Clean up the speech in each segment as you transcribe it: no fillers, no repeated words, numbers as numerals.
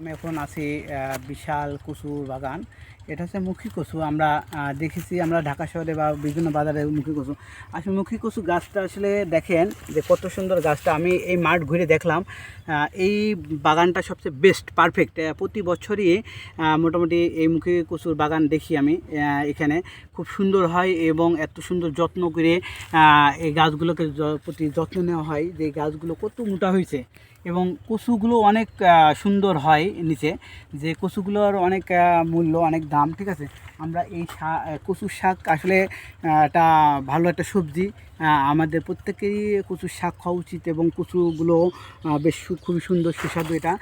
আমি এখন আছি বিশাল কচু বাগান। এটা হচ্ছে মুখী কচু। আমরা দেখেছি আমরা ঢাকা শহরে বা বিভিন্ন বাজারে মুখী কচু। আসলে মুখী কচু গাছটা আসলে দেখেন যে কত সুন্দর গাছটা। আমি এই মাঠ ঘুরে দেখলাম এই বাগানটা সবচেয়ে বেস্ট পারফেক্ট। প্রতি বছরই মোটামুটি এই মুখী কচুর বাগান দেখি আমি এখানে খুব সুন্দর হয় এবং এত সুন্দর যত্ন করে এই গাছগুলোকে প্রতি যত্ন নেওয়া হয় যে গাছগুলো কত মোটা হয়েছে এবং কচুগুলো অনেক সুন্দর হয় নিচে, যে কচুগুলোর অনেক মূল্য, অনেক দাম। ঠিক আছে, আমরা এই কচুর শাক আসলে একটা ভালো একটা সবজি। আমাদের প্রত্যেকেরই কচুর শাক খাওয়া উচিত এবং কচুগুলো বেশ খুবই সুন্দর সুস্বাদু। এটা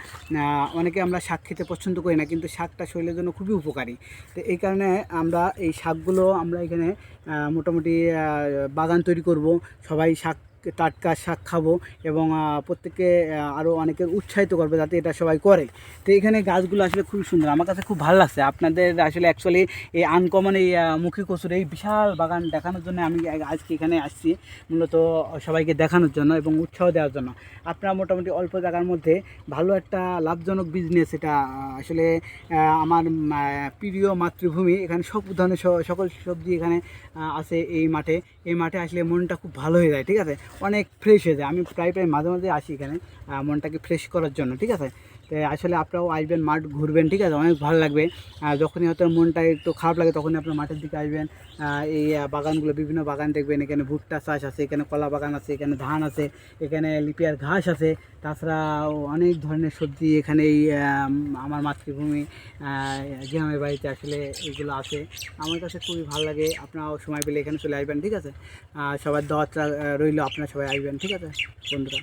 অনেকে আমরা শাক খেতে পছন্দ করি না, কিন্তু শাকটা শরীরের জন্য খুবই উপকারী। তো এই কারণে আমরা এই শাকগুলো আমরা এখানে মোটামুটি বাগান তৈরি করব, সবাই শাক টাটকা শাক খাবো এবং প্রত্যেককে আরও অনেকের উৎসাহিত করবে যাতে এটা সবাই করে। তো এখানে গাছগুলো আসলে খুবই সুন্দর, আমার কাছে খুব ভালো লাগছে। আপনাদের আসলে অ্যাকচুয়ালি এই আনকমন এই মুখী কচুর এই বিশাল বাগান দেখানোর জন্য আমি আজকে এখানে আসছি, মূলত সবাইকে দেখানোর জন্য এবং উৎসাহ দেওয়ার জন্য। আপনারা মোটামুটি অল্প জায়গার মধ্যে ভালো একটা লাভজনক বিজনেস এটা। আসলে আমার প্রিয় মাতৃভূমি, এখানে সব ধরনের সকল সবজি এখানে আছে। এই মাঠে আসলে মনটা খুব ভালো হয়ে যায়। ঠিক আছে, অনেক ফ্রেশ হয়ে যায়। আমি প্রায় মাঝে মাঝে আসি এখানে মনটাকে ফ্রেশ করার জন্য। ঠিক আছে, তো আসলে আপনারাও আসবেন, মাঠ ঘুরবেন। ঠিক আছে, অনেক ভালো লাগবে। যখনই হয়তো মনটা একটু খারাপ লাগে তখনই আপনার মাঠের দিকে আসবেন। এই বাগানগুলো, বিভিন্ন বাগান দেখবেন। এখানে ভুট্টা চাষ আছে, এখানে কলা বাগান আছে, এখানে ধান আছে, এখানে লিপিয়ার ঘাস আছে। তাছাড়া অনেক ধরনের সবজি এখানে এই আমার মাতৃভূমি গ্রামের বাড়িতে আসলে এগুলো আছে। আমার কাছে খুবই ভালো লাগে। আপনারাও সময় পেলে এখানে চলে আসবেন। ঠিক আছে, সবার দাওয়াত রইল, আপনারা সবাই আসবেন। ঠিক আছে বন্ধুরা।